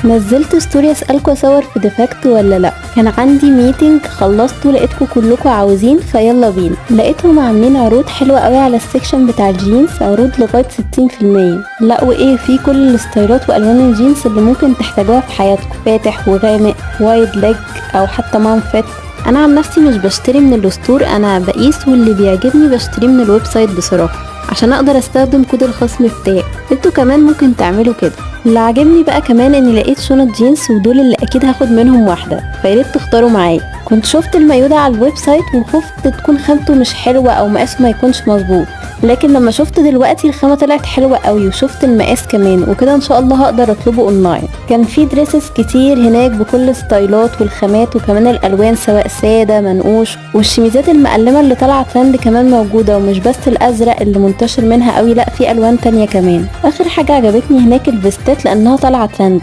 نزلت ستوري اسألكوا اصور في ديفاكت ولا لا. كان عندي ميتنج خلصته لقيتكوا كلكوا عاوزين فيلا بينا. لقيتهم عاملين عروض حلوة قوي على السكشن بتاع الجينز، عروض لغاية 60%. لا وايه، في كل الستايلات والوان الجينز اللي ممكن تحتاجوها في حياتكم، فاتح وغامق، وايد ليج او حتى مام فيت. انا عن نفسي مش بشتري من الستور، انا بقيس واللي بيعجبني بشتريه من الويب سايت بصراحة عشان اقدر استخدم كود الخصم بتاعي. انتوا كمان ممكن تعملوا كده. اللي عجبني بقى كمان اني لقيت شنط جينز ودول اللي اكيد هاخد منهم واحدة، فياريت تختاروا معايا. كنت شفت المايو ده على الويب سايت وخفت تكون خامته مش حلوة او مقاسه ما يكونش مظبوط، لكن لما شفت دلوقتي الخامة طلعت حلوة قوي وشفت المقاس كمان، وكده ان شاء الله هقدر اطلبه اونلاين. كان في دريسز كتير هناك بكل ستايلات والخامات وكمان الالوان سواء سادة منقوش، والشميزات المقلمة اللي طالعة ترند كمان موجودة، ومش بس الازرق اللي منتشر منها قوي، لا في الوان تانية كمان. اخر حاجة عجبتني هناك الفيستات لانها طالعة ترند.